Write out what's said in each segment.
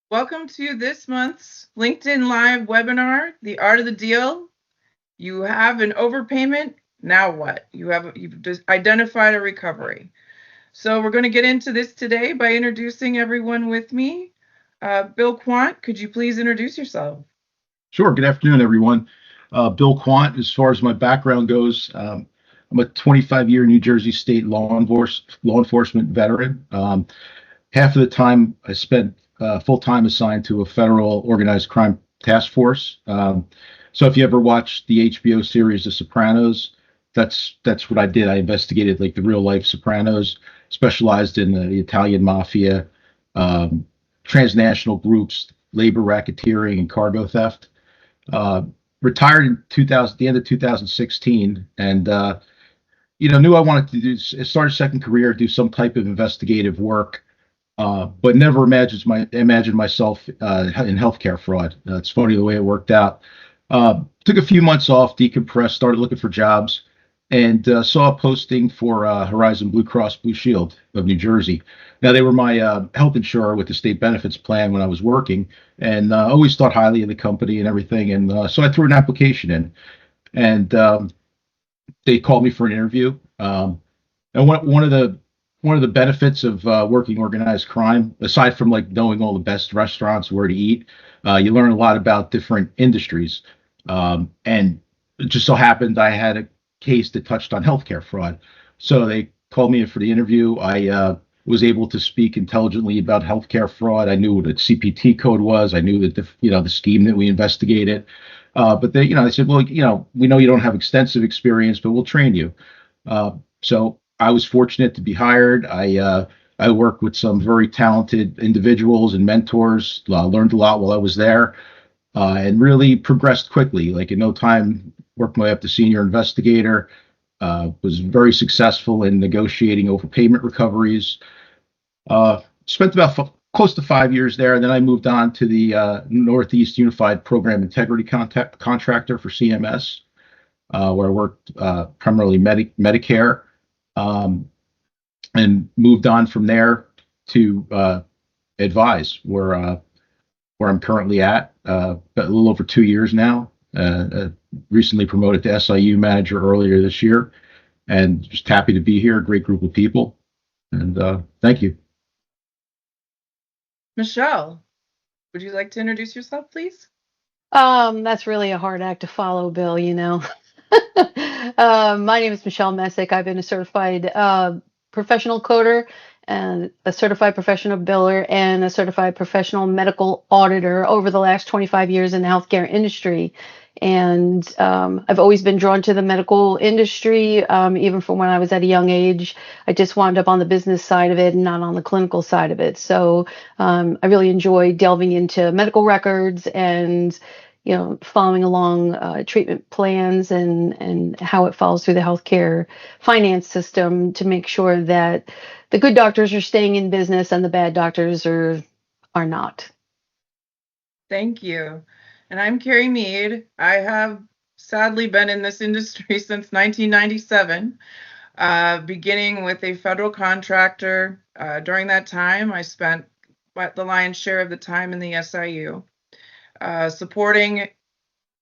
Welcome to this month's LinkedIn Live webinar, The Art of the Deal. You have an overpayment. Now what? You've just identified a recovery. So we're going to get into this today by introducing everyone with me. Bill Quandt, could you please introduce yourself? Sure. Good afternoon, everyone. Bill Quandt, as far as my background goes, I'm a 25-year New Jersey State law enforcement veteran. Half of the time I spent full-time assigned to a federal organized crime task force. So if you ever watched the HBO series The Sopranos, that's what I did. I investigated like the real life Sopranos, specialized in the Italian mafia, transnational groups, labor racketeering, and cargo theft. uh, Retired in 2000, the end of 2016, and knew I wanted to start a second career, do some type of investigative work, but never imagined myself in healthcare fraud. It's funny the way it worked out. Took a few months off, decompressed, started looking for jobs, and saw a posting for Horizon Blue Cross Blue Shield of New Jersey. Now, they were my health insurer with the state benefits plan when I was working, and always thought highly of the company and everything. And so I threw an application in, and they called me for an interview. And one of the benefits of working organized crime, aside from like knowing all the best restaurants where to eat, you learn a lot about different industries. And it just so happened I had a case that touched on healthcare fraud. So they called me in for the interview. I was able to speak intelligently about healthcare fraud. I knew what a CPT code was. I knew that the scheme that we investigated. But they said, well, we know you don't have extensive experience, but we'll train you. So I was fortunate to be hired. I worked with some very talented individuals and mentors. Learned a lot while I was there, and really progressed quickly. Like in no time, worked my way up to senior investigator. Was very successful in negotiating overpayment recoveries. Spent about close to 5 years there, and then I moved on to the Northeast Unified Program Integrity Contractor for CMS, where I worked primarily Medicare, um, and moved on from there to Advize, where I'm currently at, a little over 2 years now. Recently promoted to SIU manager earlier this year, and just happy to be here. A great group of people, and thank you. Michelle, would you like to introduce yourself, please? That's really a hard act to follow, Bill, you know. My name is Michelle Messick. I've been a certified professional coder and a certified professional biller and a certified professional medical auditor over the last 25 years in the healthcare industry. And I've always been drawn to the medical industry, even from when I was at a young age. I just wound up on the business side of it and not on the clinical side of it. So I really enjoy delving into medical records and following along treatment plans and how it follows through the healthcare finance system to make sure that the good doctors are staying in business and the bad doctors are not. Thank you. And I'm Carey Mead. I have sadly been in this industry since 1997, beginning with a federal contractor. During that time, I spent the lion's share of the time in the SIU, supporting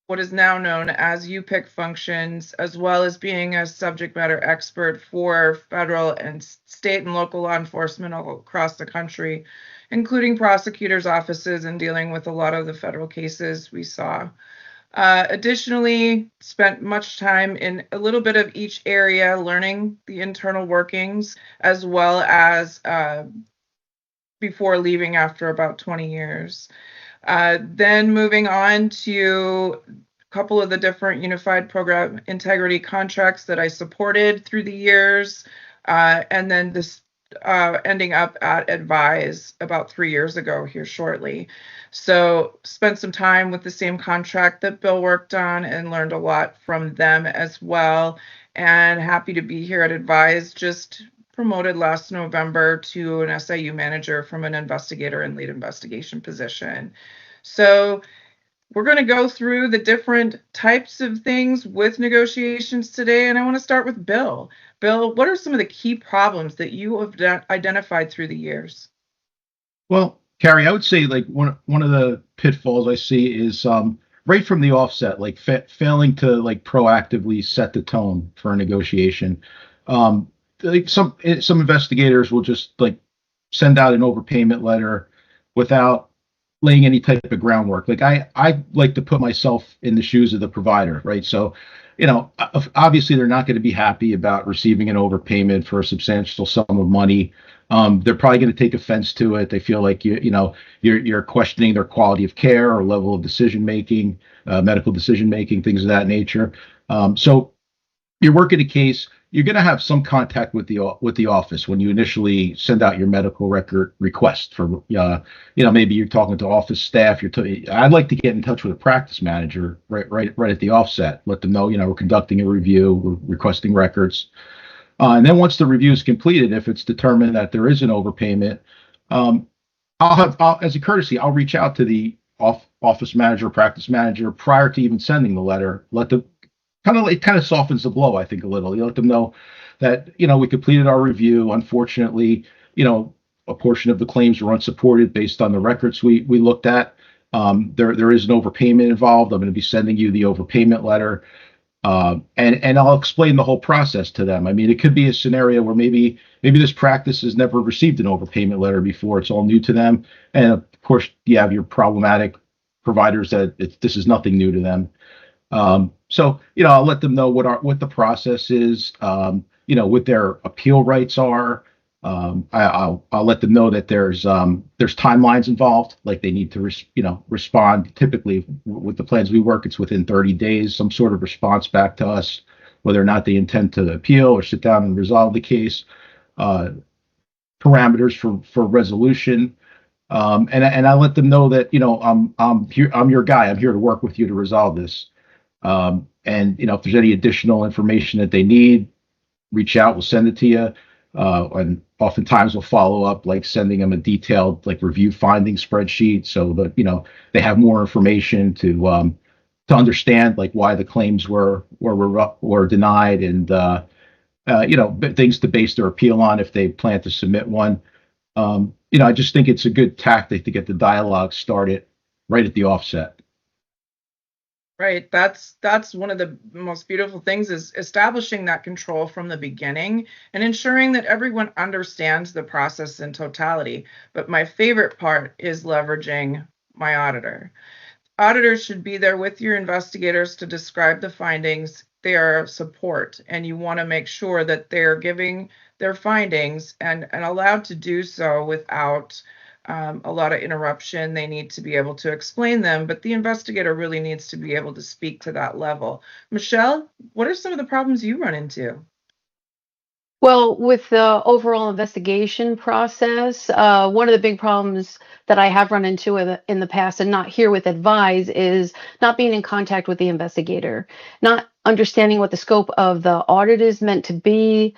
what is now known as UPIC functions, as well as being a subject matter expert for federal and state and local law enforcement all across the country, including prosecutors' offices and dealing with a lot of the federal cases we saw. Additionally, spent much time in a little bit of each area, learning the internal workings, as well as before leaving after about 20 years. Then moving on to a couple of the different unified program integrity contracts that I supported through the years, and then this ending up at Advize about 3 years ago here shortly. So spent some time with the same contract that Bill worked on and learned a lot from them as well. And happy to be here at Advize, just promoted last November to an SIU manager from an investigator and lead investigation position. So we're going to go through the different types of things with negotiations today, and I want to start with Bill. Bill, what are some of the key problems that you have identified through the years? Well, Carrie, I would say like one of the pitfalls I see is right from the offset, like failing to like proactively set the tone for a negotiation. Like some investigators will just like send out an overpayment letter without laying any type of groundwork. Like I like to put myself in the shoes of the provider, right? So, obviously they're not going to be happy about receiving an overpayment for a substantial sum of money. They're probably going to take offense to it. They feel like you're questioning their quality of care or level of decision making, medical decision making, things of that nature. So you're working a case, you're going to have some contact with the office when you initially send out your medical record request for maybe you're talking to office staff. I'd like to get in touch with a practice manager right at the offset. Let them know we're conducting a review, we're requesting records, and then once the review is completed, if it's determined that there is an overpayment, as a courtesy, I'll reach out to the office manager, practice manager prior to even sending the letter. Let them it kind of softens the blow, I think, a little. You let them know that we completed our review. Unfortunately, a portion of the claims were unsupported based on the records we looked at. There is an overpayment involved. I'm going to be sending you the overpayment letter, and I'll explain the whole process to them. I mean, it could be a scenario where maybe this practice has never received an overpayment letter before. It's all new to them, and of course, you have your problematic providers that this is nothing new to them. So I'll let them know what the process is, what their appeal rights are. I'll let them know that there's timelines involved, like they need to respond. Typically, with the plans we work, it's within 30 days, some sort of response back to us, whether or not they intend to appeal or sit down and resolve the case. Parameters for resolution. And I let them know that I'm here, I'm your guy. I'm here to work with you to resolve this. And if there's any additional information that they need, reach out. We'll send it to you. And oftentimes we'll follow up, like sending them a detailed review finding spreadsheet, so that they have more information to understand why the claims were denied, and things to base their appeal on if they plan to submit one. I just think it's a good tactic to get the dialogue started right at the offset. Right. That's one of the most beautiful things, is establishing that control from the beginning and ensuring that everyone understands the process in totality. But my favorite part is leveraging my auditor. Auditors should be there with your investigators to describe the findings. They are support, and you want to make sure that they're giving their findings and allowed to do so without a lot of interruption. They need to be able to explain them, but the investigator really needs to be able to speak to that level. Michelle, what are some of the problems you run into? Well, with the overall investigation process, one of the big problems that I have run into in the past, and not here with Advize, is not being in contact with the investigator, not understanding what the scope of the audit is meant to be,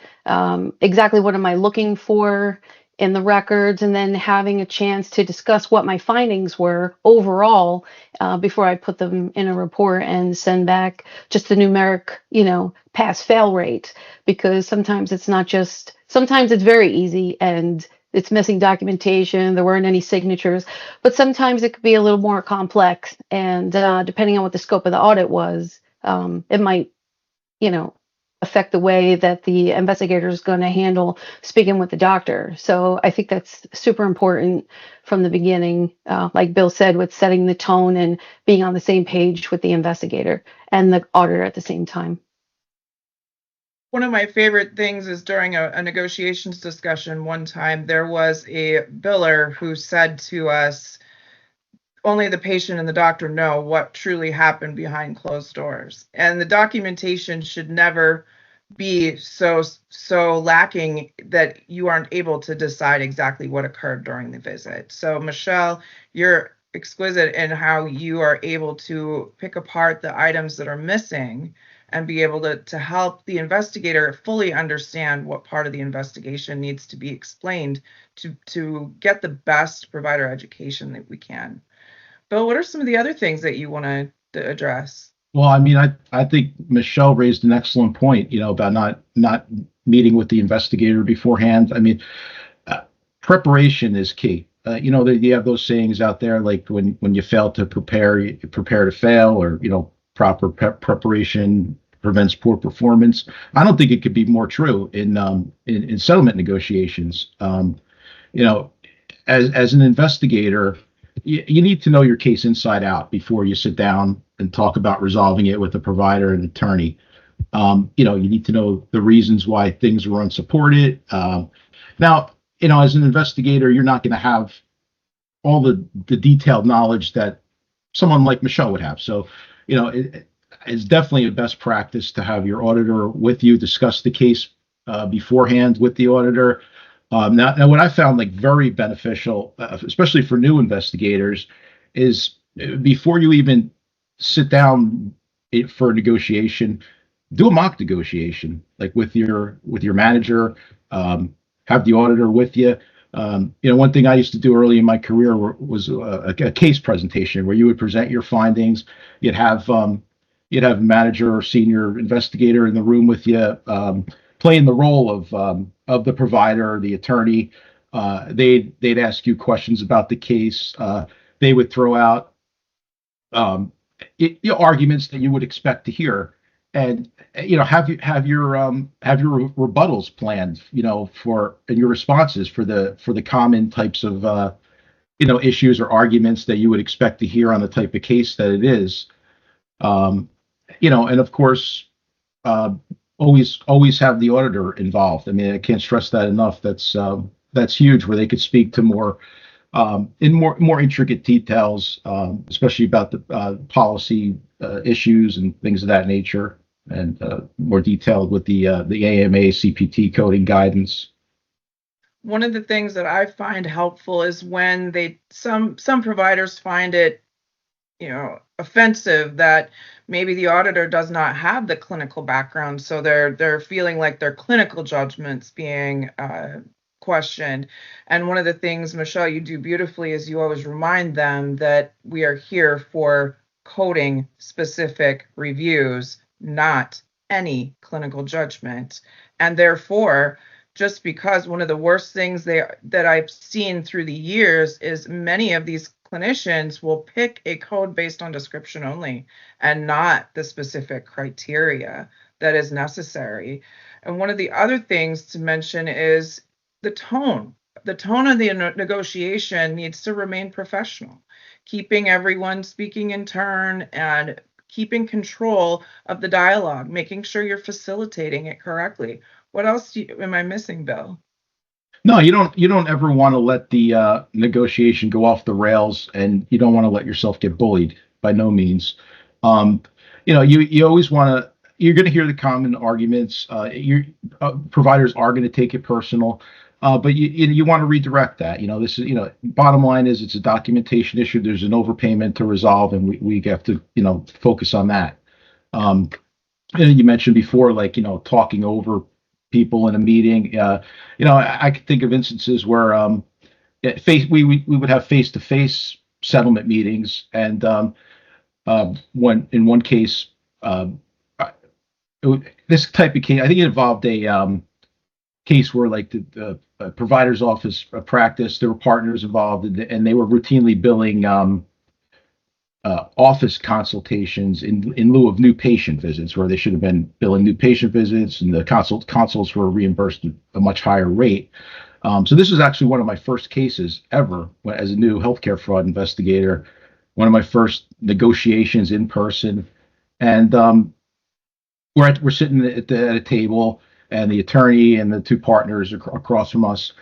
exactly what am I looking for in the records, and then having a chance to discuss what my findings were overall before I put them in a report and send back just the numeric, pass-fail rate. Because sometimes it's not just, sometimes it's very easy and it's missing documentation, there weren't any signatures, but sometimes it could be a little more complex. And depending on what the scope of the audit was, it might, affect the way that the investigator is going to handle speaking with the doctor. So I think that's super important from the beginning, like Bill said, with setting the tone and being on the same page with the investigator and the auditor at the same time. One of my favorite things is during a negotiations discussion one time, there was a biller who said to us, only the patient and the doctor know what truly happened behind closed doors. And the documentation should never be so lacking that you aren't able to decide exactly what occurred during the visit. So Michelle, you're exquisite in how you are able to pick apart the items that are missing and be able to help the investigator fully understand what part of the investigation needs to be explained to get the best provider education that we can. Bill, what are some of the other things that you want to address? Well, I mean, I think Michelle raised an excellent point, about not meeting with the investigator beforehand. I mean, preparation is key. you have those sayings out there, like when you fail to prepare, you prepare to fail, or proper preparation prevents poor performance. I don't think it could be more true in settlement negotiations. You know, as an investigator, you need to know your case inside out before you sit down and talk about resolving it with a provider and attorney. You need to know the reasons why things were unsupported. Now, as an investigator, you're not going to have all the detailed knowledge that someone like Michelle would have. So, it's definitely a best practice to have your auditor with you, discuss the case beforehand with the auditor. Now, what I found like very beneficial, especially for new investigators, is before you even sit down for a negotiation, do a mock negotiation, like with your manager. Have the auditor with you. One thing I used to do early in my career was a case presentation where you would present your findings. You'd have a manager or senior investigator in the room with you, playing the role of the provider, the attorney. They'd ask you questions about the case. They would throw out arguments that you would expect to hear, and have your rebuttals planned, for and your responses for the common types of issues or arguments that you would expect to hear on the type of case that it is. And of course, always have the auditor involved. I mean, I can't stress that enough. That's huge, where they could speak to more intricate details, especially about the policy issues and things of that nature, and more detailed with the AMA CPT coding guidance. One of the things that I find helpful is when some providers find it, offensive that maybe the auditor does not have the clinical background, so they're feeling like their clinical judgments being questioned. And one of the things, Michelle, you do beautifully is you always remind them that we are here for coding specific reviews, not any clinical judgment. And therefore, just because one of the worst things that I've seen through the years is many of these clinicians will pick a code based on description only and not the specific criteria that is necessary. And one of the other things to mention is the tone. The tone of the negotiation needs to remain professional, keeping everyone speaking in turn and keeping control of the dialogue, making sure you're facilitating it correctly. What else am I missing, Bill? No, you don't ever want to let the negotiation go off the rails, and you don't want to let yourself get bullied, by no means. You always want to. You're going to hear the common arguments. Your providers are going to take it personal, but you want to redirect that. This is bottom line is it's a documentation issue. There's an overpayment to resolve, and we have to focus on that. You mentioned before, like talking over people in a meeting. I could think of instances where we would have face-to-face settlement meetings, and when in one case, this type of case, I think it involved a case where like the provider's office practice, there were partners involved, and they were routinely billing office consultations in lieu of new patient visits, where they should have been billing new patient visits, and the consults were reimbursed at a much higher rate. So this is actually one of my first cases ever as a new healthcare fraud investigator, one of my first negotiations in person. And we're sitting at a table, and the attorney and the two partners are across from us.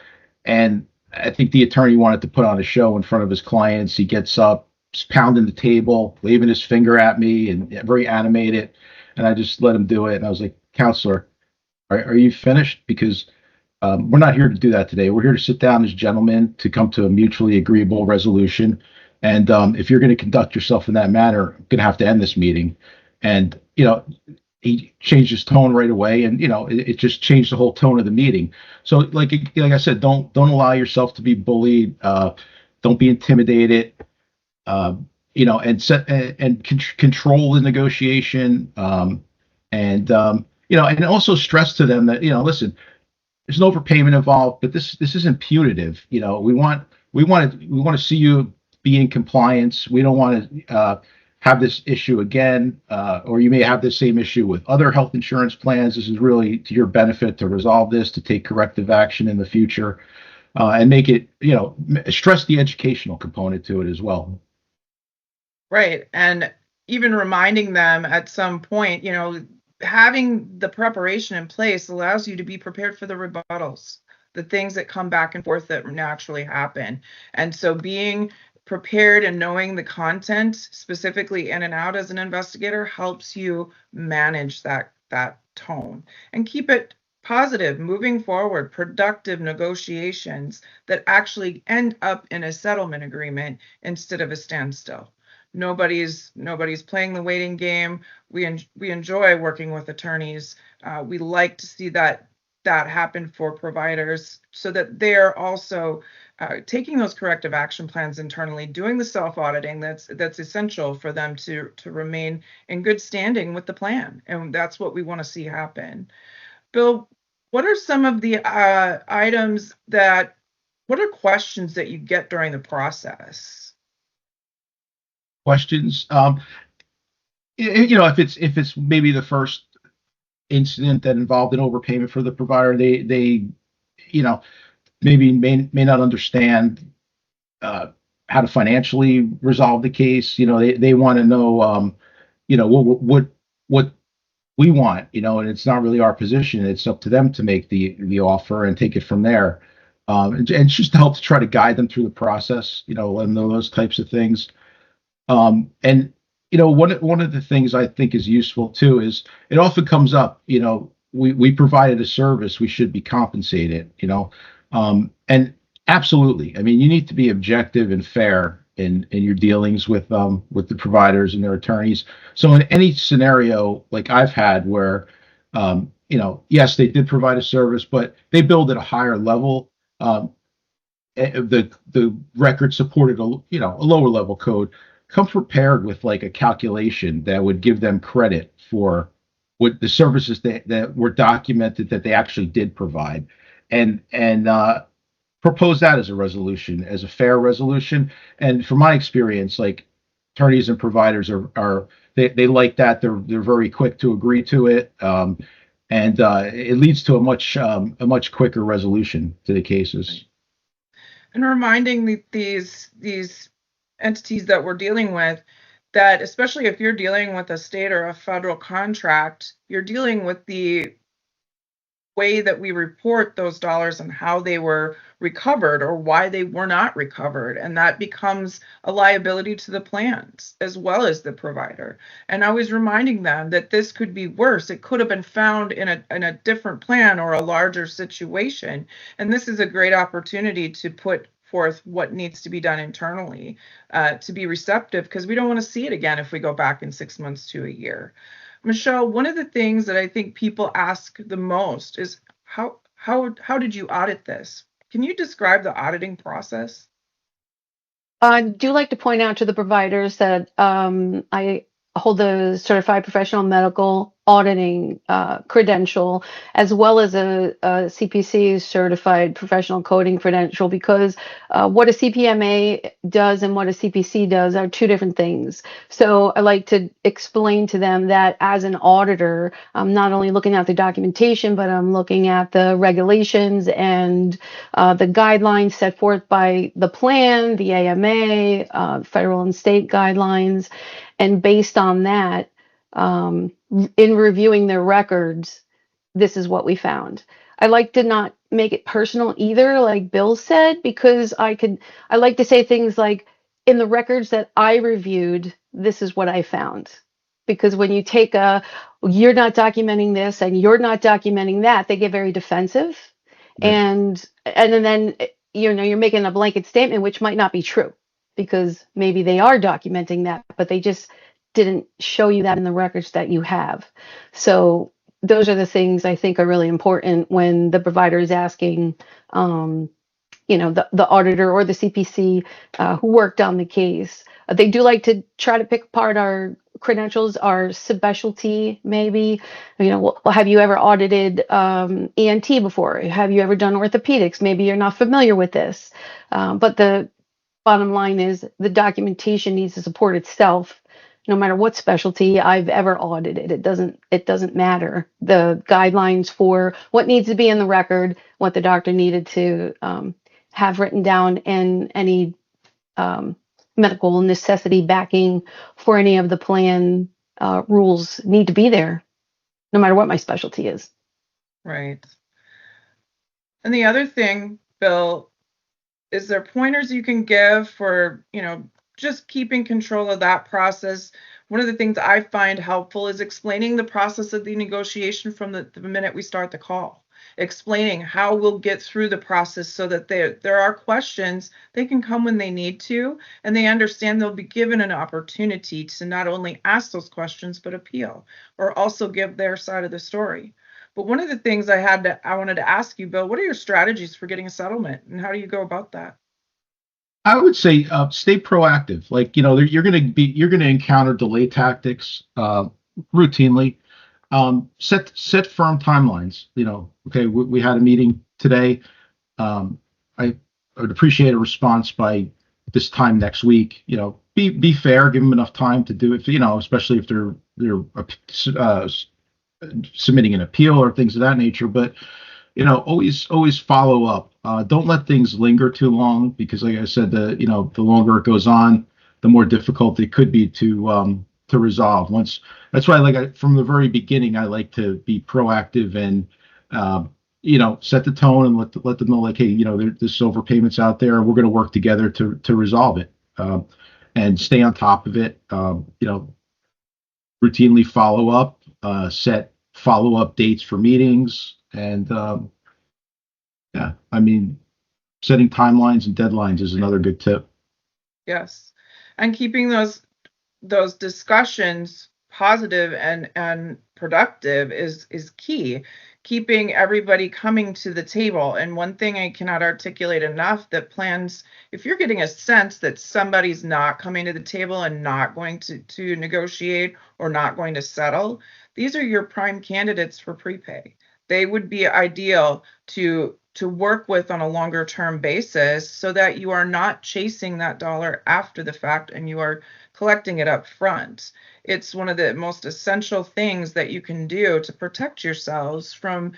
And I think the attorney wanted to put on a show in front of his clients. He gets up, pounding the table, waving his finger at me, and very animated. And I just let him do it. And I was like, "Counselor, are you finished? Because we're not here to do that today. We're here to sit down as gentlemen to come to a mutually agreeable resolution. And if you're going to conduct yourself in that manner, I'm going to have to end this meeting." And he changed his tone right away, and it just changed the whole tone of the meeting. So like I said, don't allow yourself to be bullied. Don't be intimidated. And control the negotiation, and also stress to them that listen, there's an overpayment involved, but this isn't punitive. We want we want to see you be in compliance. We don't want to have this issue again, or you may have the same issue with other health insurance plans. This is really to your benefit to resolve this, to take corrective action in the future, and make it, stress the educational component to it as well. Right. And even reminding them at some point, having the preparation in place allows you to be prepared for the rebuttals, the things that come back and forth that naturally happen. And so being prepared and knowing the content specifically in and out as an investigator helps you manage that tone and keep it positive, moving forward, productive negotiations that actually end up in a settlement agreement instead of a standstill. Nobody's playing the waiting game. We enjoy working with attorneys. We like to see that happen for providers so that they're also taking those corrective action plans internally, doing the self-auditing that's essential for them to remain in good standing with the plan. And that's what we want to see happen. Bill, what are some of the what are questions that you get during the process? Questions. If it's maybe the first incident that involved an overpayment for the provider, they maybe may not understand how to financially resolve the case. They want to know what we want, and it's not really our position. It's up to them to make the offer and take it from there. And just to help to try to guide them through the process, and those types of things. And one of the things I think is useful too is it often comes up. We provided a service, we should be compensated. And absolutely, I mean, you need to be objective and fair in your dealings with the providers and their attorneys. So in any scenario like I've had where yes, they did provide a service, but they billed at a higher level. The record supported a lower level code. Come prepared with like a calculation that would give them credit for what the services that were documented that they actually did provide, and propose that as a resolution, as a fair resolution. And from my experience, like attorneys and providers they like that. They're very quick to agree to it, and it leads to a much quicker resolution to the cases. And reminding these entities that we're dealing with that, especially if you're dealing with a state or a federal contract, you're dealing with the way that we report those dollars and how they were recovered or why they were not recovered. And that becomes a liability to the plans as well as the provider. And I was reminding them that this could be worse. It could have been found in a different plan or a larger situation. And this is a great opportunity to put forth what needs to be done internally to be receptive, because we don't want to see it again if we go back in 6 months to a year. Michelle, one of the things that I think people ask the most is how did you audit this? Can you describe the auditing process? I do like to point out to the providers that I hold a certified professional medical auditing credential, as well as a CPC certified professional coding credential, because what a CPMA does and what a CPC does are two different things. So I like to explain to them that as an auditor, I'm not only looking at the documentation, but I'm looking at the regulations and the guidelines set forth by the plan, the AMA, federal and state guidelines. And based on that, in reviewing their records, this is what we found. I like to not make it personal either, like Bill said, because I like to say things like, in the records that I reviewed, this is what I found. Because when you take you're not documenting this and you're not documenting that, they get very defensive. Right. And then you're making a blanket statement, which might not be true, because maybe they are documenting that, but they just didn't show you that in the records that you have. So those are the things I think are really important when the provider is asking, the auditor or the CPC who worked on the case. They do like to try to pick apart our credentials are specialty, maybe. Well, have you ever audited ENT before? Have you ever done orthopedics? Maybe you're not familiar with this. But the bottom line is the documentation needs to support itself, no matter what specialty I've ever audited. It doesn't matter. The guidelines for what needs to be in the record, what the doctor needed to have written down, and any um, medical necessity backing for any of the plan rules need to be there, no matter what my specialty is. Right. And the other thing, Bill, is there pointers you can give for, just keeping control of that process? One of the things I find helpful is explaining the process of the negotiation from the minute we start the call, explaining how we'll get through the process so that there are questions, they can come when they need to, and they understand they'll be given an opportunity to not only ask those questions, but appeal, or also give their side of the story. But one of the things I wanted to ask you, Bill, what are your strategies for getting a settlement, and how do you go about that? I would say stay proactive. Like, you're going to encounter delay tactics routinely. Set firm timelines. Okay, we had a meeting today. I would appreciate a response by this time next week. Be fair, give them enough time to do it. Especially if they're uh, submitting an appeal or things of that nature. But always follow up. Don't let things linger too long, because, like I said, the longer it goes on, the more difficult it could be to resolve. That's why, from the very beginning, I like to be proactive and set the tone and let them know, like, hey, this overpayments out there. We're going to work together to resolve it, and stay on top of it. Routinely follow up, set follow up dates for meetings, and yeah, I mean, setting timelines and deadlines is another good tip. Yes. And keeping those discussions positive and productive is key. Keeping everybody coming to the table. And one thing I cannot articulate enough, that plans, if you're getting a sense that somebody's not coming to the table and not going to negotiate or not going to settle, these are your prime candidates for prepay. They would be ideal to work with on a longer term basis, so that you are not chasing that dollar after the fact and you are collecting it up front. It's one of the most essential things that you can do to protect yourselves from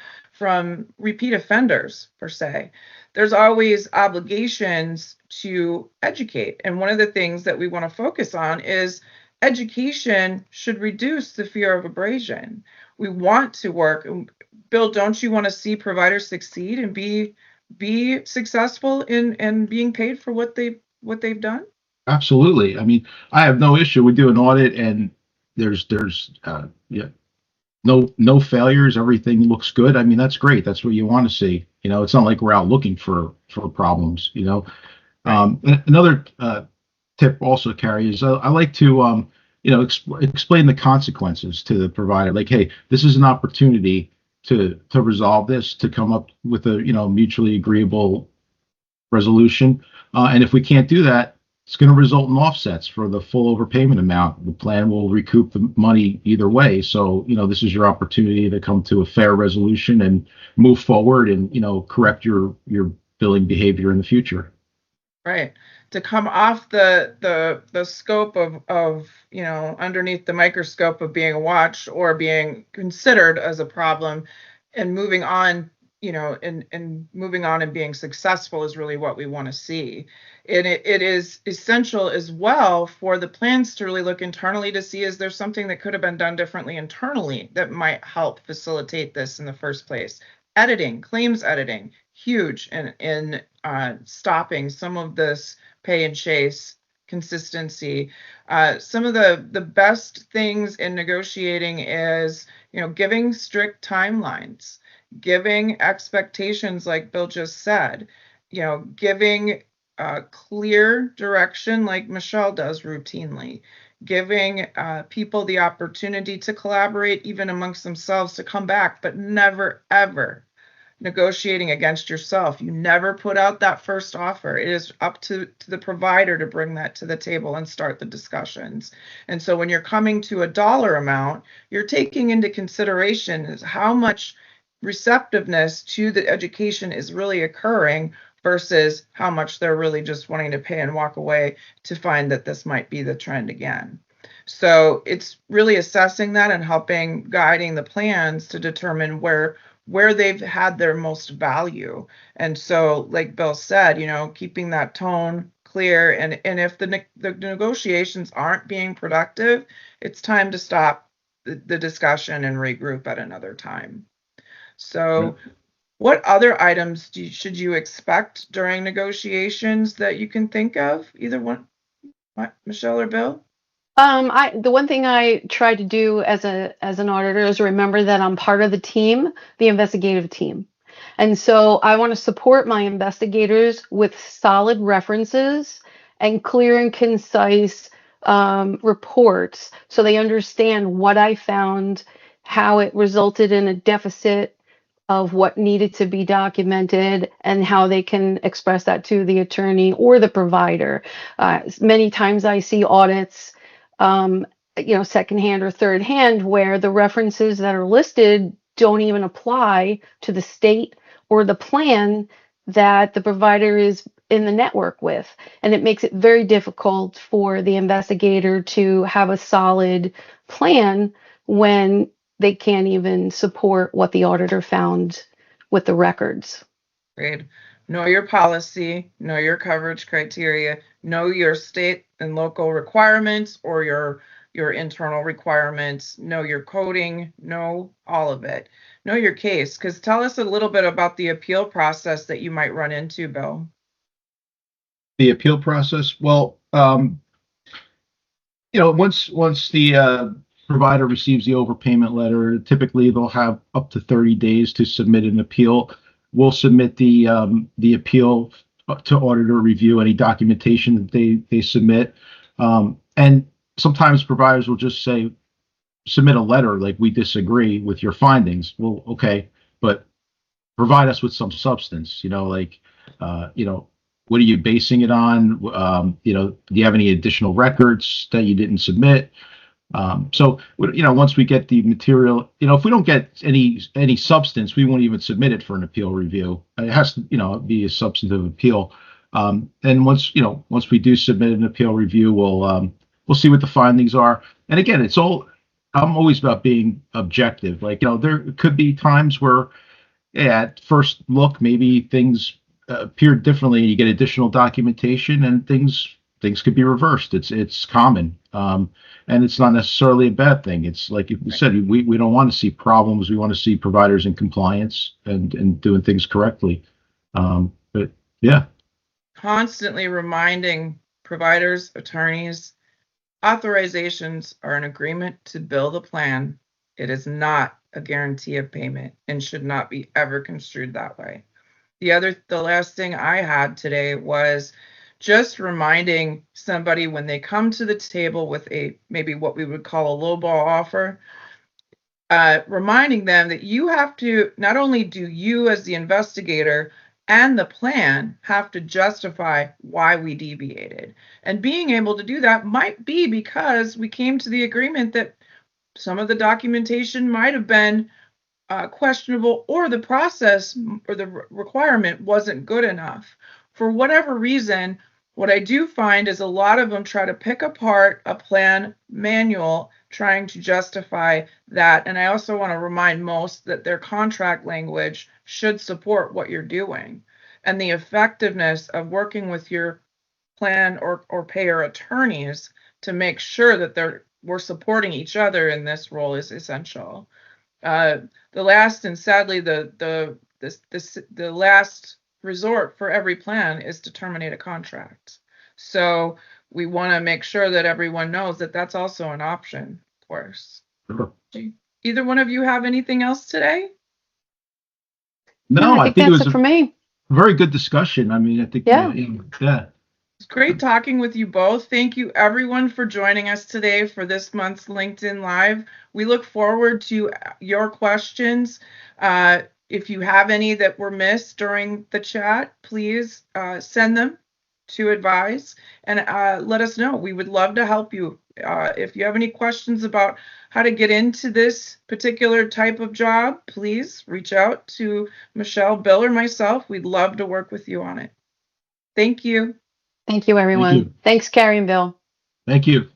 repeat offenders, per se. There's always obligations to educate, and one of the things that we want to focus on is education should reduce the fear of abrasion. We want to work. Bill, don't you want to see providers succeed and be successful in being paid for what they've done? Absolutely. I mean, I have no issue. We do an audit, and there's yeah, no failures. Everything looks good. I mean, that's great. That's what you want to see. It's not like we're out looking for problems. Right. Another tip also, Carrie, is I like to explain the consequences to the provider. Like, hey, this is an opportunity to resolve this, to come up with a mutually agreeable resolution. And if we can't do that, it's going to result in offsets for the full overpayment amount. The plan will recoup the money either way. So, this is your opportunity to come to a fair resolution and move forward and, correct your billing behavior in the future. Right. To come off the scope of underneath the microscope of being watched or being considered as a problem, and moving on, and moving on and being successful is really what we want to see. And it is essential as well for the plans to really look internally to see, is there something that could have been done differently internally that might help facilitate this in the first place. Editing, claims editing, huge in stopping some of this pay and chase consistency. Some of the best things in negotiating is, giving strict timelines, giving expectations, like Bill just said, giving clear direction, like Michelle does routinely, giving people the opportunity to collaborate even amongst themselves to come back, but never, ever negotiating against yourself. You never put out that first offer. It is up to the provider to bring that to the table and start the discussions. And so when you're coming to a dollar amount, you're taking into consideration is how much receptiveness to the education is really occurring versus how much they're really just wanting to pay and walk away to find that this might be the trend again. So it's really assessing that and helping guiding the plans to determine where they've had their most value. And so, like Bill said, keeping that tone clear, and if the negotiations aren't being productive, it's time to stop the discussion and regroup at another time. So what other items should you expect during negotiations that you can think of? Either one, Michelle or Bill? The one thing I try to do as an auditor is remember that I'm part of the team, the investigative team. And so I want to support my investigators with solid references and clear and concise reports so they understand what I found, how it resulted in a deficit of what needed to be documented, and how they can express that to the attorney or the provider. Many times I see audits, secondhand or third hand, where the references that are listed don't even apply to the state or the plan that the provider is in the network with. And it makes it very difficult for the investigator to have a solid plan when they can't even support what the auditor found with the records. Great. Know your policy, know your coverage criteria, know your state and local requirements or your internal requirements, know your coding, know all of it. Know your case, because tell us a little bit about the appeal process that you might run into, Bill. The appeal process? Well, once the provider receives the overpayment letter, typically they'll have up to 30 days to submit an appeal. We'll submit the appeal to auditor review any documentation that they submit. And sometimes providers will just say, submit a letter like, we disagree with your findings. Well, okay, but provide us with some substance, what are you basing it on? Do you have any additional records that you didn't submit? So once we get the material, if we don't get any substance, we won't even submit it for an appeal review. It has to, be a substantive appeal. And once we do submit an appeal review, we'll see what the findings are. And again, I'm always about being objective. There could be times where, at first look, maybe things appear differently, and you get additional documentation, and things could be reversed. It's common, and it's not necessarily a bad thing. It's like you said, we don't want to see problems. We want to see providers in compliance and doing things correctly. But yeah, constantly reminding providers, attorneys, authorizations are an agreement to bill the plan. It is not a guarantee of payment and should not be ever construed that way. The last thing I had today was just reminding somebody when they come to the table with maybe what we would call a lowball offer, reminding them that you have to, not only do you as the investigator and the plan have to justify why we deviated. And being able to do that might be because we came to the agreement that some of the documentation might have been questionable, or the process or the requirement wasn't good enough. For whatever reason, what I do find is a lot of them try to pick apart a plan manual trying to justify that. And I also want to remind most that their contract language should support what you're doing. And the effectiveness of working with your plan or payer attorneys to make sure that we're supporting each other in this role is essential. The last, and sadly the last resort for every plan is to terminate a contract. So we want to make sure that everyone knows that that's also an option, of course. sure. Either one of you have anything else today? No, I think it that's was it for me. a very good discussion. I mean, I think yeah. It's great talking with you both. Thank you everyone for joining us today for this month's LinkedIn Live. We look forward to your questions. If you have any that were missed during the chat, please send them to Advize and let us know. We would love to help you. If you have any questions about how to get into this particular type of job, please reach out to Michelle, Bill, or myself. We'd love to work with you on it. Thank you. Thank you, everyone. Thank you. Thanks, Carey and Bill. Thank you.